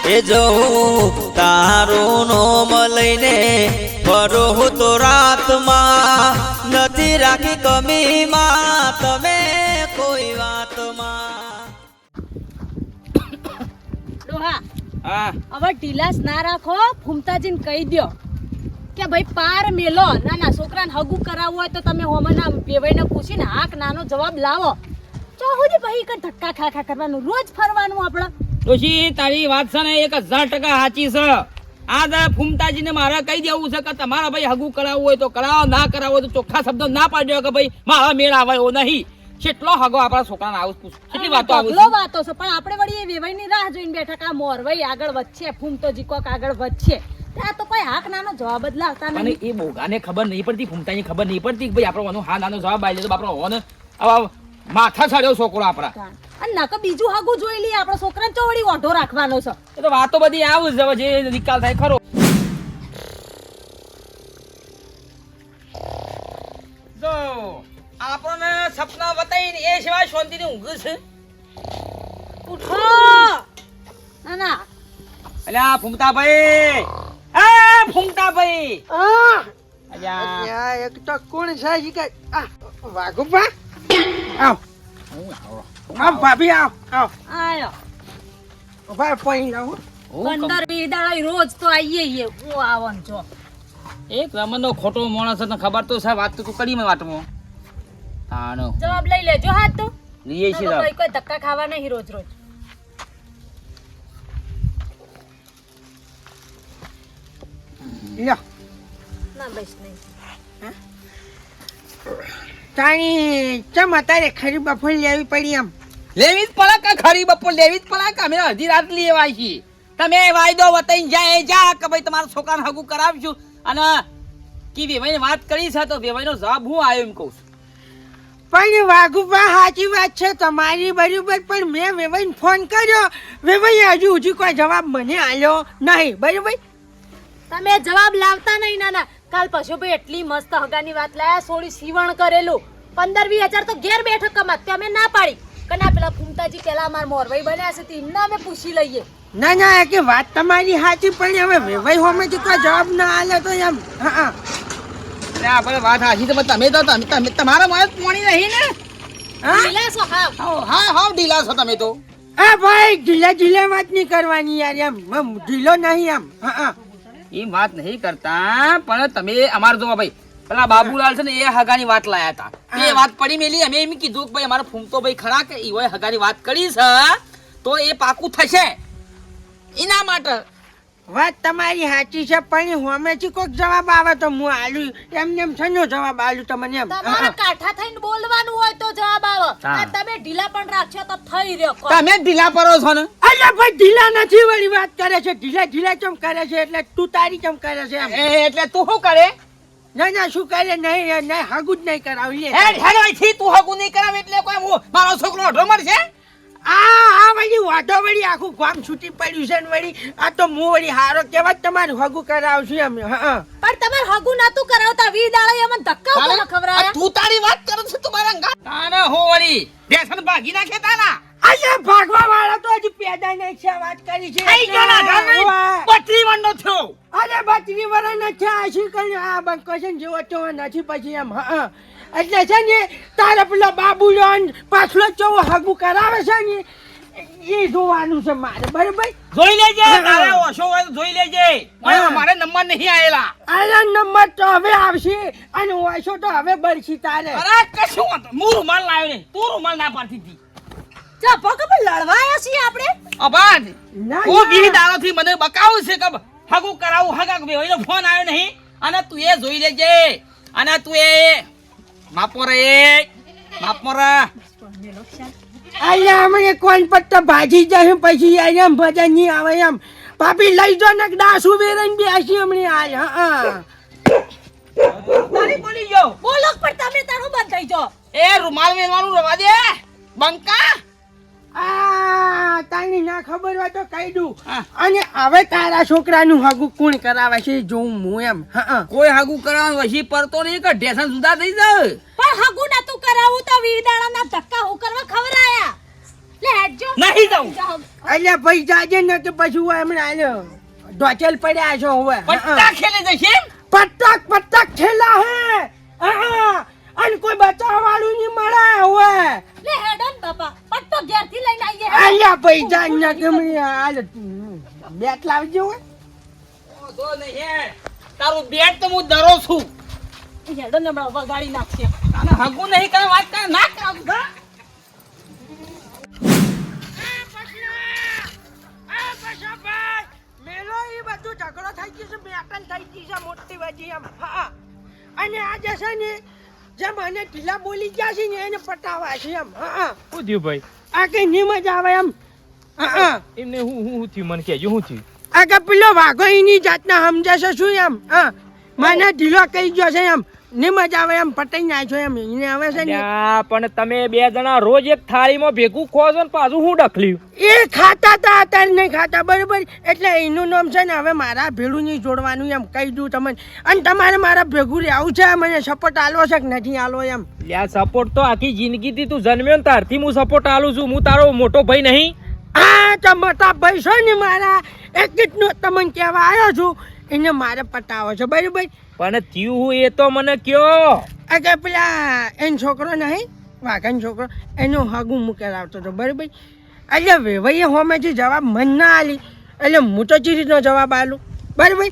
એ જવું તારું નોમ લઈને ફરો તો રાતમાં નથી રાખી કમીમાં તમે કોઈ વાતમાં. ડોહા હા હવે ઢીલાસ ના રાખો, ફૂમતાજીને કહી દો કે ભાઈ પાર મેલો. નાના છોકરાને હગું કરાવવું હોય તો તમે હોમના વેવાઈને પૂછીને હાક નાનો જવાબ લાવો. ચોહુદી ભાઈ કે ધક્કા ખા કરવાનું, રોજ ફરવાનું આપણે. ડોશી તારી વાત છે ને 1000% સાચી છે. આ ફૂમતાજીને મારે કહી દેવું છે કે તમારા ભાઈ હગું કરાવવું હોય તો કરાવો, ના કરાવો હોય તો ચોખ્ખા શબ્દો ના પાડ્યો કે ભાઈ મારા મેળ આવે એવો નહીં. કેટલો હગો આપણા છોકરાને આવું પૂછ, કેટલી વાતો આવું ઢગલો વાતો છે, પણ આપણે વળી એ વેવાઈની રાહ જોઈને બેઠા કે આ મોરવાઈ આગળ વધશે, ફૂમતોજી કોક આગળ વધશે. આ તો કોઈ હાક નાનો જવાબ જ લાવતા અને નહીં. એ બોગાને ખબર નહીં પડતી, ફૂમતાની ખબર નહીં પડતી કે ભાઈ આપણો વાનો હા નાનો જવાબ આવી તો આપણો હોને આવા માથા ચડ્યો છોકરો આપણા. અને નકો બીજું હગું જોઈ લઈએ, આપણા છોકરાને ચોવડી ઓઢો રાખવાનો છે. એ તો વાતો બધી આવું જ હવે જે નિકાલ થાય ખરો. જો આપણને સપના બતાવીને એ સિવાય શાંતિથી ઊંઘ છે. ઉઠો નાના. અલ્યા ફૂમતાભાઈ, એ ફૂમતાભાઈ. અલ્યા એક તો કોણ છે ઈ કે વાઘુબા આવ આવ ભાભી આવ આવ આયો ભાઈ પાણી લાવો 15-20 દાડા રોજ તો આઈએ હું આવન છો. એક રમણનો ખોટો માણસ ને ખબર તો છે, વાત તો તું કરી મને વાતમાં. આનો જવાબ લઈ લેજો હાથ તો. લીએ છે નકર કોઈ ધક્કા ખાવા નહીં રોજ રોજ. લ્યો ના બસ નહીં. તાણી ચમ અત્યારે ખરી બફળ લેવી પડી એમ લેવી જ પડે કે ખરી બપોર લેવી જ પડે કે અમે અડધી રાત લેવાય છીએ. તમે વાયદો વતાઈને જાય જા કે ભાઈ તમારા છોકરાને હગું કરાવશું અને કી વેવાઈને વાત કરી છે તો વેવાઈનો જવાબ હું આવ્યો એમ કહું છું. પણ વાઘુબા સાચી વાત છે તમારી બરાબર, પણ મેં વેવાઈને ફોન કર્યો, વેવાઈ હજુ સુધી કોઈ જવાબ મને આલ્યો નહીં બરાબર. તમે જવાબ લાવતા નહીં નાના. કાલ પશુભાઈ એટલી મસ્ત હગાની વાત લાયા, સોળી સીવણ કરેલું 15-20 હજાર તો ઘેર બેઠો કમાત. તમે ના પાડી કે ના પેલા ફૂમતાજી પેલા અમાર મોરવાઈ બન્યા છે એમને અમે પૂછી લઈએ. ના ના કે વાત તમારી સાચી, પણ હવે વેવાઈ હોમેથી કોઈ જવાબ ના આલે તો એમ હા આપણે વાત હાચી તો તમે તો તમે તમારા મને પોણી નહીં ને. ઢીલા છો હાવ. હા હા ઢીલા છો તમે તો. હા ભાઈ ઢીલા વાત નહીં કરવાની યાર, એમ ઢીલો નહીં એમ હા એ વાત નહીં કરતા, પણ તમે અમાર જો ભાઈ પેલા બાબુલાલ છે ને એ હગાની વાત લાયા હતા. એ વાત પડી મેલી, અમે એમ કીધું કે ભાઈ અમારો ફૂમતો ભાઈ ખરા કે ઈ હોય હગાની વાત કરી છે તો એ પાકું થશે એના માટે. વાત તમારી સાચી છે, પણ હોમેથી કોઈક જવાબ આવે તો હું આલુ એમને એમ છનો જવાબ આલુ તમને એમ. તમારે કાઠા થઈને બોલવાનું હોય તો જવાબ આવે. આ તમે ઢીલા પણ રાખશો તો થઈ રહ્યો કોણ. તમે ઢીલા પરો છો ને. અલ્યા ભાઈ ઢીલા નથી વાળી વાત કરે છે, ઢીલા ચમ કરે છે એટલે તું તારી ચમ કરે છે એમ. એટલે તું શું કરે? ના શું કરે નહીં હગું જ નહીં કરાવી હેડવાઈથી તું હગું નહીં કરાવે એટલે કોઈ હું મારો છોકરો અઢો મળશે. આ વળી વાઢો વળી આખું ગામ છૂટી પડ્યું છે ને વળી આ તો હું વળી હારો કેવા તમારું હગું કરાવશું એમ. હા પણ તમારે હગું નતું કરાવતા 20 દાડા એમ ધક્કા ઉપર ખવરાયા. તું તારી વાત કરે છે તું મારા અંગા. તાને હો વળી બેસન ભાગી નાખે તાના. અલ્યા ભાગવા વાળા તો હજી પેદા નહીં છે, વાત કરી છે આઈ ગયો ના ઘર નહીં 32 વનનો થયો. અરે 32 વર્ષ નથી આશી કરી આ બંકોશન જેવો તો નથી પછી એમ. હા એટલે છે ને તારે પેલો બાબુલો પાછલો ચોવો હગું કરાવે છે ને એ જોવાનું છે મારે બરાબર. જોઈ લેજે તારે ઓછો હોય તો જોઈ લેજે. મારે નંબર નહીં આયેલા. આના નંબર તો હવે આવશે અને ઓછો તો હવે બળશી તારે. અરે કશું વાંધો હું રૂમાલ લાવ્યો ને તું રૂમાલ ના પાડતી હતી. ચા પગ પર લડવાયા છીએ આપણે. અબાદ ના, હું ના. 20 દાડાથી મને બકાવું છે કે હગું કરાવું હગા કે એનો ફોન આવ્યો નહીં અને તું એ જોઈ લેજે અને તું એ માપોરા અલ્યા અમને કોણ પત્તા ભાજી જાય પછી યાર એમ ભજન નહીં આવે એમ. પાપી લઈ જો ને દાસુ વેરન બેસી હમણે આજ. હા તારી બોલી ગયો. બોલો પણ તમે તારું બંધ થઈ જો. એ રૂમાલ વેરવાનું રવા દે બંકા. તાની ના ખબર હોય તો કહી દઉં. હા. અને હવે તારા છોકરાનું હગું કોણ કરાવે છે જોઉં હું એમ. હા કોઈ હગું કરવાનું વસી પડતો નહીં કે ઢેસન જુદા થઈ જાય. પણ હગું નતું કરાવું તો 20 દાડાના ધક્કા હું કરવા ખવરાયા. લે હેડજો નહીં જાઉં. અલ્યા ભાઈ જાજે ને કે પછી હું હમણાં આલ્યો ઢોચેલ પડ્યા છો હવે પટ્ટા ખેલી જશે એમ? પટક ખેલા હે અને કોઈ બચાવ વાળું નહીં મળે હવે લે હેડન બાપા પટ્ટો ઘેરથી લઈને આવીએ અલ્યા ભાઈ જાજ ને કે મને હાલ બેટ લાવજો હે તો નહીં હે. તારું બેટ તો હું ડરો છું. હેડન હમણાં વગાડી નાખશે તારે હગું નહીં કરે વાત કરે ના કરાવું હા? મેલો ઈ બધું ઝઘડો થઈ ગયો છે બેટન થઈ ગઈ છે મોટી વાજી એમ હા અને આજે છે ને જે મને ઢીલા બોલી ગયા છે ને એને પટાવા છે એમ હા શું થયું ભાઈ? આ કઈ ની મજા આવે એમ હા એમને હું થયું મને કહેજો શું થયું? આ કે પેલો વાઘો એની જાતના સમજે છે શું એમ હા મને ઢીલો કહી ગયો છે એમ ની મજા આવે એમ પટાઈ નાખ્યો એમ એને આવે છે ને અલ્યા, પણ તમે બે જણા રોજ એક થાળીમાં ભેગું ખો છો ને પાછું હું ડખલ્યું? એ ખાતા તા અત્યારે નહીં ખાતા બરોબર એટલે એનું નામ છે ને હવે મારા ભેળું નહીં જોડવાનું એમ કહી દઉં તમને અને તમારે મારા ભેગું રહેવું છે મને સપોર્ટ આલવો છે કે નથી આલવો એમ અલ્યા, સપોર્ટ તો આખી જિંદગીથી તું જન્મ્યો ને તારથી હું સપોર્ટ આલું છું. હું તારો મોટો ભાઈ નહીં? હા તો મોટા ભાઈ છો ને મારા એક રીતનું તમને કહેવા આવ્યો છું એને મારે પટાવો છે બરોબર પણ થયું હું એ તો મને કયો. આ કે પેલા એનો છોકરો નહીં વાઘાનો છોકરો એનું હગું મૂકેલ આવતો હતો બરોબર એટલે વેવાઈએ હોમેથી જવાબ મન ના આલી એટલે હું તો ચીરીનો જવાબ આલું બરોબર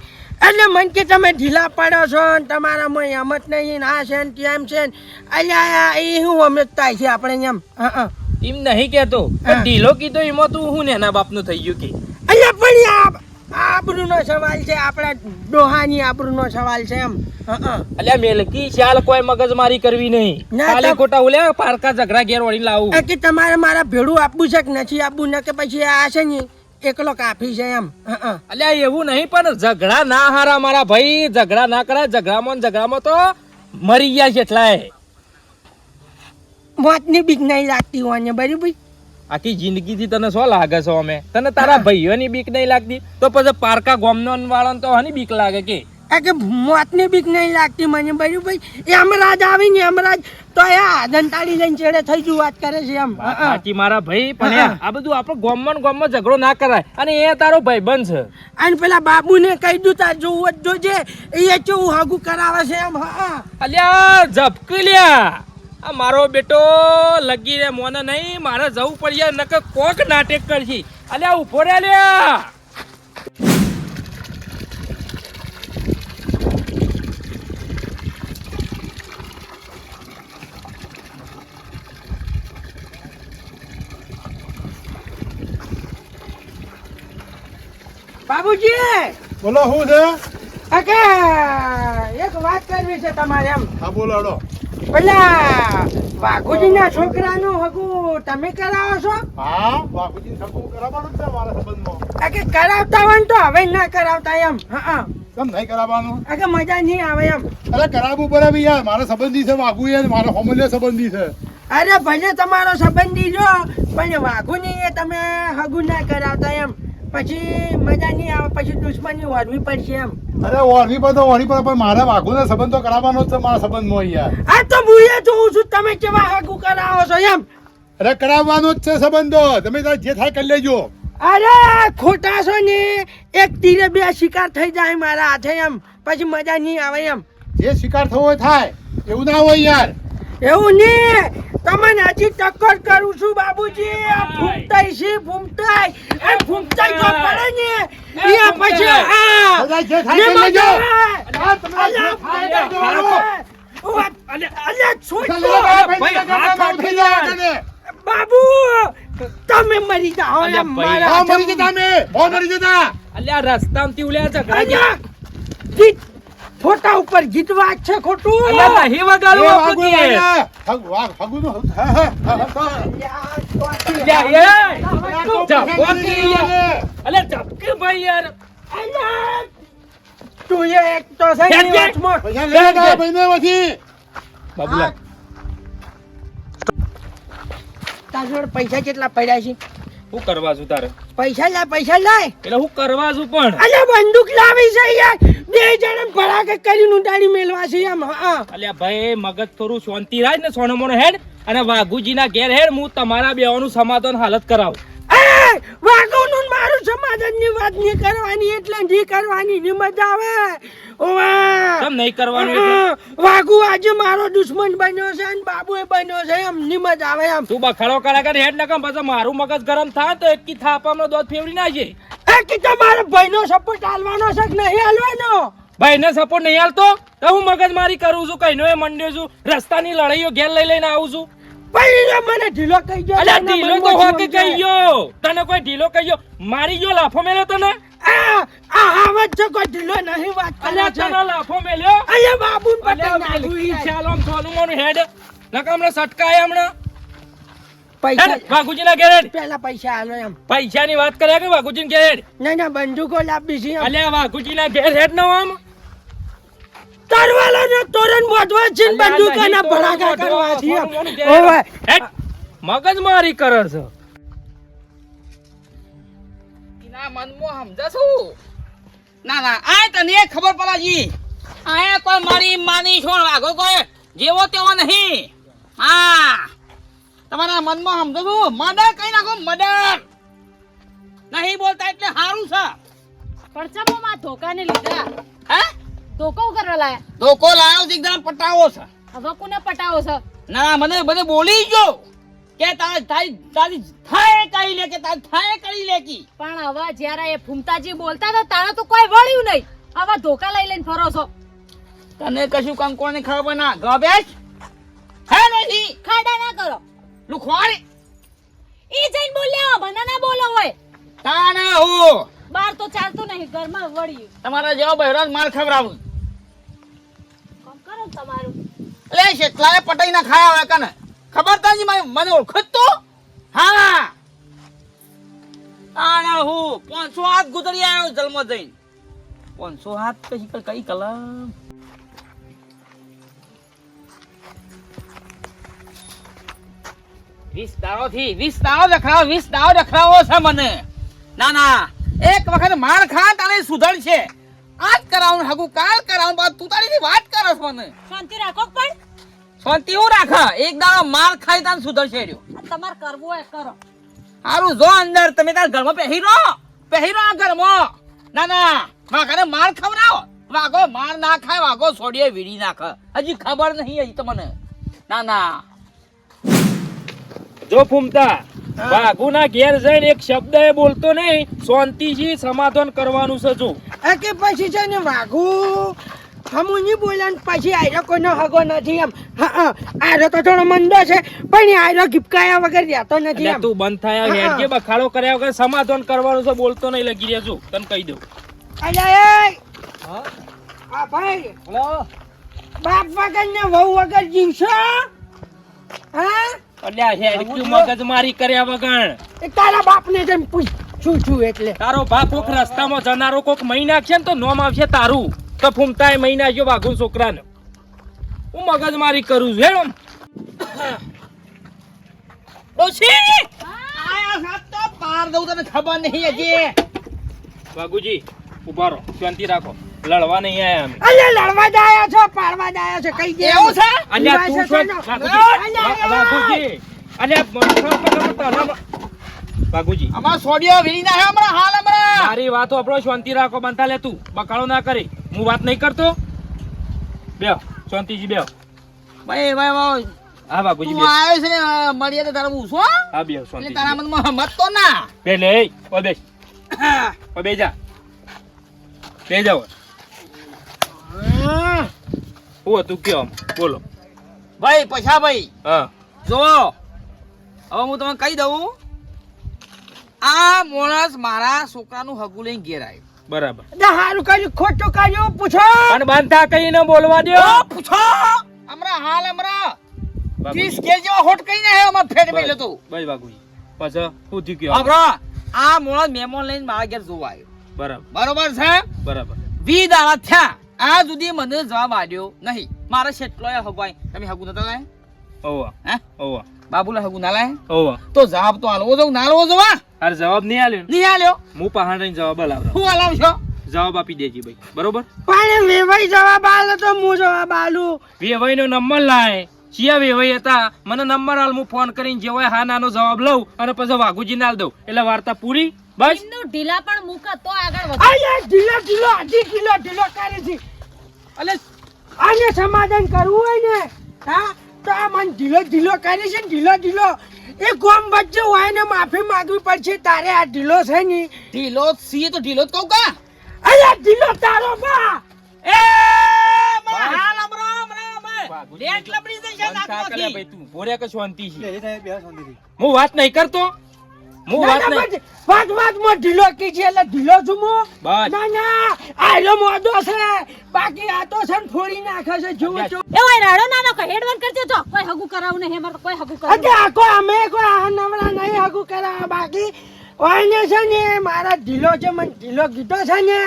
એટલે મન કે તમે ઢીલા પડો છો ને તમારામાં હિંમત નહીં ને આ છે ને તેમ છે ને એટલે એ શું સમજતા છે આપણે એમ હા એમ નહીં કેતો પણ ઢીલો કીધો એમાં તું હું નેના બાપનું થઈ ગયું કે? એટલે પણ આબરૂનો સવાલ છે આપણા ડોહાની આબરૂનો સવાલ છે એમ અલ્યા, મેલકી ચાલ કોઈ મગજમારી કરવી નહીં. ના, ખાલી તમ- ખોટા ઓલ્યા પારકા ઝઘડા ઘેર વળી લાવું. કે તમારે મારા ભેડું આપવું છે કે નથી આપવું ને કે પછી આ છે ને એકલો કાફી છે એમ અલ્યા, એવું નહીં પણ ઝઘડા ના હારા મારા ભાઈ. ઝઘડા ના કરાય. ઝઘડામાં તો મરી ગયા છે એટલાય. મોતની બીક નહીં લાગતી હોય ને બરાબર આખી જિંદગીથી તને શું લાગે છે? અમે તને તારા ભાઈઓની બીક નહીં લાગતી તો પછી પારકા ગોમનો વાળાને તો હની બીક લાગે કે? આ કે મોતની બીક નહીં લાગતી મને બરાબર એ અમરાજ આવી ને અમરાજ તો આ દંતાળી લઈને ચેડે થઈ ગયું વાત કરે છે એમ બાકી મારા ભાઈ પણ આ બધું આપણે ગોમમાં ઝઘડો ના કરાય. અને એ તારો ભાઈબંધ છે. અને પેલા બાબુને કહી દઉં તાર જોવું જ જોજે એ કેવું હાગું કરાવે છે એમ અલ્યા, ઝપકી લ્યા. આ મારો બેટો લગી રે મોને નહીં. મારે જવું પડશે નકર કોક નાટક કરશી. અલ્યા, ઉભો રે લ્યા. બાબુજી બોલો શું છે? આ કે એક વાત કરવી છે તમારે એમ હા બોલો હેડો. પેલા વાઘુજીના છોકરાનું હગું તમે કરાવો છો હા બાપુજી સગું કરાવવાનું જ છે મારા સંબંધમાં. આ કે કરાવતા હોય ને તો હવે ના કરાવતા એમ કેમ નહીં કરાવવાનું? આ કે મજા નહીં આવે એમ અરે કરાવવું પડે બી યાર. મારા સંબંધી છે વાઘુ યાર. મારા હોમલ્ય સંબંધી છે. અરે ભલે તમારો સંબંધી જો પણ વાઘુની એ તમે હગું ના કરાવતા એમ પછી મજા નહીં આવે પછી દુશ્મની વાળવી પડશે એમ અરે ઓરવી પર તો ઓરવી પર પણ મારા વાઘુનો સંબંધ તો કરાવવાનો જ છે મારા સંબંધમાં યાર. આ તો હું એ જોઉં છું તમે કેવા હગું કરાવો છો એમ અરે કરાવવાનો જ છે સંબંધો. તમે તાર જે થાય કરી લેજો. અરે ખોટા છો ને એક તીરે બે શિકાર થઈ જાય મારા હાથે એમ પછી મજા નહીં આવે એમ જે શિકાર થવો હોય થાય. એવું ના હોય યાર. એવું ને તમને હજી ટક્કર કરું છું બાબુજી આ ફૂમતાઈ છે ફૂમતાઈ એ ફૂમતાઈ જો પડે ને એ પછી આ બધા જે થાય કરી લેજો. હા, તમે જે અલ્યા, થાય કરી લેજો. અલ્યા છોડ ચાલો, દો. ભાઈ, ભાઈ, થઈ જાય તને. બાબુ તમે મરી જાઓ અલ્યા, એમ ભાઈ, મારા હા, મરી જતા અમે. હો, મરી જતા. અલ્યા, રસ્તામાંથી ઉલ્યા ઝઘડા અલ્યા ગયા. ગીત ફોટા ઉપર ગીત વાત છે ખોટું અલ્યા, નહીં વગાડવું એ આપણું વાઘુ કે. વાળા. વાઘુનું હા, હા, હા, હા. અલ્યા, એ. ઝપકી યાર. અલ્યા, ઝપકી ભાઈ યાર. અલ્યા, તું એ એક તો છે ને વાતમાં. પૈસા લઈ લે તારા ભાઈને પછી. બાબુલા, તારા જોડે પૈસા કેટલા પડ્યા છે શું કરવા છું તારે? પૈસા લાય એટલે હું કરવા છું પણ? અલ્યા બંદૂક લાવી છે યાર બે જણા ભડાકે કરીને ઉડાડી મેલવા છે એમ હા અલ્યા ભાઈ, મગજ થોડું શાંતિ રાખ ને સોનો મોનો હેડ. અને વાઘુજીના ઘેર હેડ હું તમારા બેવાનું સમાધાન હાલત કરાવું. વાઘોનું ને મારું સમાધાનની વાત નહીં કરવાની, એટલે નહીં કરવાની ની મજા આવે. ઓવા કેમ નહીં કરવાનું એટલે? વાઘુ આજે મારો દુશ્મન બન્યો છે અને બાબુ બન્યો છે, એમ ની મજા આવે એમ. તું બખાડો કરા કર હેડ નકમ પછી મારું મગજ ગરમ થાય તો એક કી થાપામાં દોધ ફેવડી નાખજે. એ કે તમારો ભાઈનો સપોર્ટ આલવાનો છે કે નહીં આલવાનો? ભાઈને સપોર્ટ નહીં હાલતો તો હું મગજ મારી કરું છું, કઈનો એ મંડ્યો છું, રસ્તાની લડાઈઓ ઘેર લઈ લઈને આવું છું. ભાઈ મને ઢીલો કહી ગયો. અલ્યા ઢીલો તો હોકે કહી ગયો, તને કોઈ ઢીલો કહી ગયો? મારી ગયો લાફો મેલ્યો તને? આવાજ છે કોઈ ઢીલો નહીં વાત કરે અલ્યા છે. તને લાફો મેલ્યો? અહીંયા બાબુ ને અલ્યા પટેલ મેલું ઈ ખ્યાલ આમ થોડું મોનું હેડ નકા હમણાં સટકાય હમણાં. પૈસા હેડ વાઘુજીના ઘેર હેડ. પેલા પૈસા આલો એમ. પૈસાની વાત કર્યા કે વાઘુજીના ઘેર હેડ? ના બંદૂકો લાવી છે એમ. અલ્યા વાઘુજીના ઘેર હેડ ન આમ. તરવાલાનો તોરણ મોઢવા છે ને બંદૂકોના ભડાકા કરવા છે એમ. ઓવે હેડ મગજ મારી કરે છે. એના મનમાં સમજે છું. ના ના આ તને ખબર પડાજી, આ કોઈ મારી માની છોડ વાઘો કોઈ જેવો તેવો નહીં. હા તમારા મનમાં સમજો છું, મર્ડર કઈ નાખો, મર્ડર નહીં બોલતા એટલે સારું છે. પણ ચમો માં ધોકાને લીધા. હે ધોકો કરવા લાયા. ધોકો લાવ્યો છે, એકદમ પટાવો છે. હવે કોને પટાવો છે? ના મને બધે બોલી ગયો કે તારી થાય કઈ લે કે તારી થાય કરી લે કી. પણ હવે જ્યારે એ ફૂમતાજી બોલતા હતા તારે તો કોઈ વળ્યું નહીં. હવે ધોકા લઈ લઈને ફરો છો. તને કશું કામ કોને ખબર ના ગબેશ હે નથી ખાડા ના કરો. લુખવાડી ઈ જઈને બોલ્યા મને ના બોલો હોય. તાના હો બાર તો ચાલતું નહીં, ઘરમાં વળ્યું. તમારા જેવા બહેરાજ માર ખવડાવું. કામ કરો ને તમારું. એટલે શેટલાએ પટાઈ ના ખાયા હોય કને ખબર તાજી મને ઓળખત તો. હા તાના હું 500 હાથ ગુતરી આવ્યો જન્મ જઈને. 500 હાથ કઈ કઈ કલમ વીસ દાવો રખડાવો છે મને. ના ના એક વખત માર ખા તારે સુધર છે. આજ કરાવું હગું કાલ કરાવું બાદ તું તારી વાત કરસ મને. શાંતિ રાખો પણ. શાંતિ હું રાખા એક દાડો માર ખાઈ તાન સુધર છે રહ્યો. આ તમારે કરવું હોય કરો. હારું જો અંદર તમે તાર ઘરમાં પહેરો આ ઘરમાં. ના ના વાઘાને માર ખવડાવો. વાઘો માર ના ખાય, વાઘો છોડીએ વીડી નાખે. હજી ખબર નહીં હજી તમને. ના ના જો ફૂમતા વાઘુના ઘેર જઈને એક શબ્દ એ બોલતો નહીં, શાંતિથી સમાધાન કરવાનું છે. જો આ કે પછી છે ને વાઘુ હમું નહીં બોલ્યા ને પછી આયરો કોઈનો હગો નથી એમ. હા આયરો તો થોડો મંદો છે પણ આયરો ગીપકાયા વગર રહેતો નથી એટલે એમ. તું બંધ થાય હેડ કે બખાડો કર્યા વગર સમાધાન કરવાનું છે. બોલતો નહીં લગી રહ્યા. જો તને કહી દઉં. અલ્યા એ હા ભાઈ બાપ વગર ને વહુ વગર જીવશો? હા અલ્યા હેડ ક્યું મગજ મારી કર્યા વગર. એ તારા બાપને જેમ પૂછ છું એટલે તારો બાપ કોક રસ્તામાં જનારો કોક મહી નાખશે ને તો નોમ આવશે તારું. તો ફૂમતાએ મહી નાખ્યો વાઘુ છોકરાને. હું મગજ મારી કરું છું. હેડ આમ. ડોશી આયા સાત તો પાર દઉં તને ખબર નહીં હજી. વાઘુજી ઉભા રહો, શાંતિ રાખો. લડવા નહીં આયા અમે. અલ્યા લડવા જ આયા છો પાડવા જ આયા છો કઈ દે એવું છે? અલ્યા તું શું વાઘુજી અલ્યા વાઘુજી અમાર સોડિયો વીણી ના હે હમણાં હાલ હમણાં. મારી વાતો આપણો શાંતિ રાખો. બંધા લે તું બકાળો ના કરી. હું વાત નહીં કરતો. બેહો શાંતિજી બેહો. ભાઈ હા વાઘુજી તું બેહો. આવ્યો છે ને મર્યાદા તારા પૂછો હા બેહો એટલે શાંતિ. તારા મનમાં મત તો ના. પેલે એ ઓ બેસ ઓ બેજા બે જાઓ. હું હતું કયો આમ? બોલો. ભાઈ પછા ભાઈ હા જો હવે હું તમને કહી દઉં, આ માણસ મારા છોકરાનું હગું લઈને ઘેર આવ્યો. બરાબર. હારું કર્યું ખોટું કર્યું પૂછો. પણ બંધા કહીને બોલવા દો. પૂછો હમણાં હાલ હમણાં 30 ઘેર જેવા હોટ કઈને આવ્યો અમાર ફેટ મેલે તો. ભાઈ વાઘુજી પછી શું થયું કયો? હમણાં આ માણસ મહેમાન લઈને મારા ઘેર જોવા આવ્યો. બરાબર બરોબર છે? બરાબર. 20 દાડા થયા આ સુધી મને જવાબ આપ્યો નહીં. મારે શેટલોય હગવાય તમે હગું નતા લાય? ઓવા હે ઓવા બાબુલા હગું ના લાય? ઓવા. તો જવાબ તો આલવો જવું ના આલવો જવા અરે જવાબ નહીં આલ્યો ને. નહીં આલ્યો. હું પહાડ રહીને જવાબ લાવતો. શું આલાવશો? જવાબ આપી દેજી ભાઈ. બરોબર. પણ વેવાઈ જવાબ આલો તો હું જવાબ આલું. વેવાઈ નો નંબર લાય ચિયા વેવાઈ હતા મને નંબર આલ હું ફોન કરીને જે હોય હા નાનો જવાબ લઉં અને પછી વાઘુજી નાલ દઉં એટલે વાર્તા પૂરી બસ. એમનું ઢીલા પણ મૂકા તો આગળ વધે. અલ્યા ઢીલો ઢીલો હજી ઢીલો કરે છે. એટલે આને સમાધાન કરવું હોય ને હા તો આ મને ઢીલો કરે છે ને ઢીલો એ ગોમ વચ્ચે હોય ને માફી માંગવી પડશે તારે આ ઢીલો છે ને ઢીલો સી તો ઢીલો જ કહું કા અલ્યા ઢીલો તારો બા એ બસ. મારા હાલ હમણાં લેટ લબડી જશે બંધ થા નાકમાંથી. કરે ભાઈ તું ભોર્યા કે શાંતિ છે હું વાત નહીં કરતો હું વાત નહીં વાતમાં ઢીલો કી છે એટલે ઢીલો છું હું બસ. ના આયલો મોદો છે બાકી આ તો છે ને ફોડી નાખે છે જુઓ છો એ ઓય રાડો નાનો કે હેડવન કરજો જો કોઈ હગું કરાવું નહીં અમારે તો કોઈ હગું કરાવું અગે આખો અમે કોઈ આ નવરા નહીં હગું કરાવે બાકી ઓયને છે ને મારા ઢીલો છે મને ઢીલો કીધો છે ને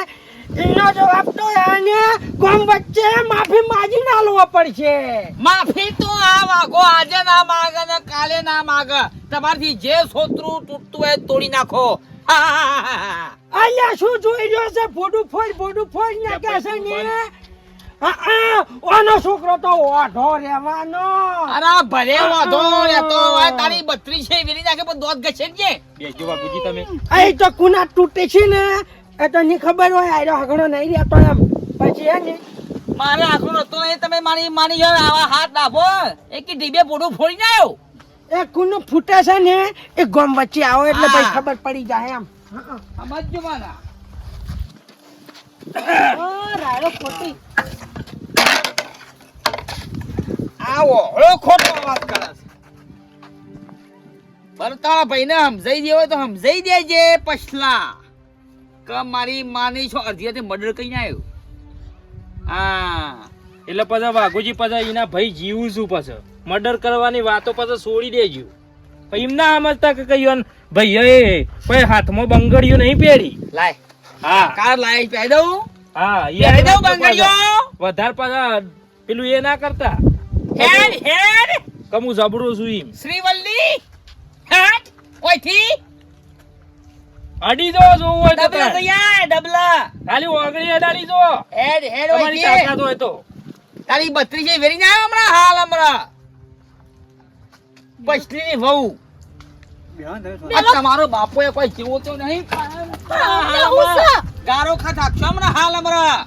એનો જવાબ તો આને કોમ વચ્ચે માફી માંગી ના લેવો પડશે માફી તો આ વાગો આજે ના માગે ને કાલે ના માગે તમારથી જે સોતરું તૂટતું હોય તોડી નાખો અલ્યા શું જોઈ રહ્યો છે ફોડું ફોડ નાખે છે ને ઓનો છોકરો તો ઓઢો રહેવાનો અરે ભલે વાંધો રહેતો હોય તારી 32 છે વેરી નાખે પણ દોત ગશે છે બેજો વાઘુજી તમે અહીં તો કુના તૂટે છે ને એ તો ની ખબર હોય આયરો હગણો નહીં રહેતો એમ પછી હે ને મારે આખું નતો નહીં તમે માની જાવ આવા હાથ દાબો એક ડીબે પોડું ફોડી નાયો એ કુનો ફૂટે છે ને એ ગોમ વચ્ચે આવો એટલે હા. પછી ખબર પડી જાય એમ સમજજો મારા ઓ રાડો ખોટી આવો હળો ખોટો વાત કરે છે બરતાળા ભાઈને સમજાઈ દેવો તો સમજાઈ દેજે પછલા કે મારી માની છો અડધીથી મર્ડર કઈ આવ્યો હા એટલે પછી વાઘુજી પછી એના ભાઈ જીવું છું પછી મર્ડર કરવાની વાતો પછી છોડી દેજો પછી એમ ના સમજતા કે કઈ ભાઈ કોઈ હાથમાં બંગડીયું નહીં પહેરી લાય હા કાર લાય પહેરી દઉં હા પહેરી દઉં બંગડીયો વધારે પાછા પેલું એ ના કરતા હેડ હેડ કમું જબરું છું એમ શ્રીવલ્લી હેડ ઓયથી અડી જો જોવું હોય તો ડબલા તો યાર ડબલા ખાલી ઓગળી અડાડી જો હેડ હેડ તમારી ઓયથી તાકાત હોય તો તારી 32 છે વેરી ના હમણાં હાલ હમણાં પછલીની વહુ આ તમારો બાપો એ કોઈ જેવો તો નહીં ગારો ખાત આખો હમણાં હાલ હમણાં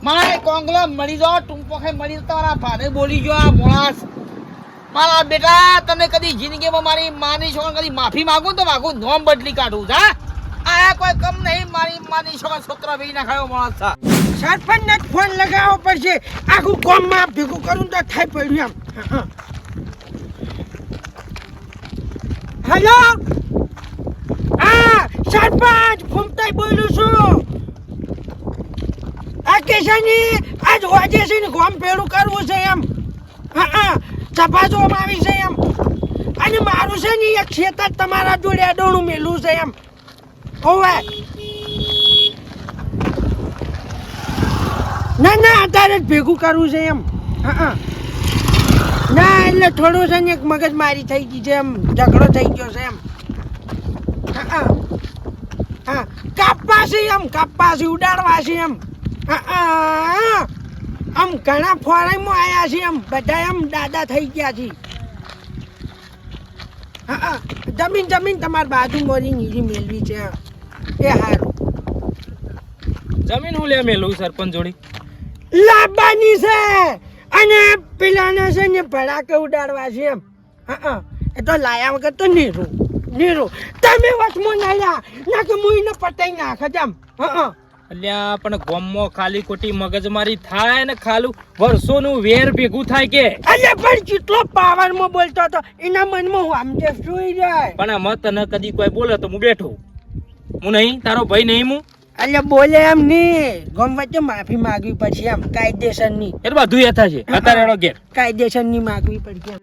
મારે કોંગલો મળી જો ટૂંપો ખાઈ મળી તો તારા ભાને બોલી જો આ મોળાસ મારા બેટા તમે કદી જિંદગીમાં મારી માની છોકરા કદી માફી માંગુ તો માગું નોમ બદલી કાઢું જા આયા કોઈ કમ નહીં મારી માની છોકરા છોકરા વેરી નાખાયો મોળાસ થા સરપંચ ને ફોન લગાવવો પડશે આખું ગામમાં ભેગું કરું તો થાય પડ્યું એમ હેલો હા સરપંચ ફૂમતાઈ બોલું છું આ કેસાની આજ વાજે છે ને ગામ ભેળું કરવું છે એમ હા સભા જોવામાં આવી છે એમ અને મારું છે ને એક ખેતર તમારા જોડે અડોણું મેલું છે એમ હોવે ના અત્યારે જ ભેગું કરવું છે એમ હા ના એટલે થોડું છે ને એક મગજ મારી થઈ ગઈ છે એમ ઝઘડો થઈ ગયો છે એમ હા કાપવા છે એમ કાપવા છે ઉડાડવા છે એમ આમ ઘણા ફોરાઈમાં આવ્યા છે એમ બધા એમ દાદા થઈ ગયા છે જમીન તમારી બાજુ મોરી નીરી મેળવી છે એ હારું જમીન હું લે મેલું સરપંચ જોડી લાવવાની છે અને પેલાને છે ને ભડાકે ઉડાડવા છે એમ એ તો લાયા વગર તો નીરું તમે વચમાં નાયા ના કે હું એને પટાઈ નાખે એમ અલ્યા પણ ગોમમાં ખાલી ખોટી મગજમારી થાય ને ખાલું વર્ષોનું વેર ભેગું થાય કે અલ્યા પણ કેટલો પાવરમાં બોલતો હતો એના મનમાં હું આમ જે સુઈ જાય પણ આમાં તને કદી કોઈ બોલે તો હું બેઠો હું નહીં તારો ભાઈ નહીં હું અલ્યા બોલે એમ નહીં ગમ વચ્ચે માફી માંગવી પડશે એમ કાયદેસરની એટલે બધું એ થશે અત્યારે એનો ઘેર કાયદેસરની માંગવી પડશે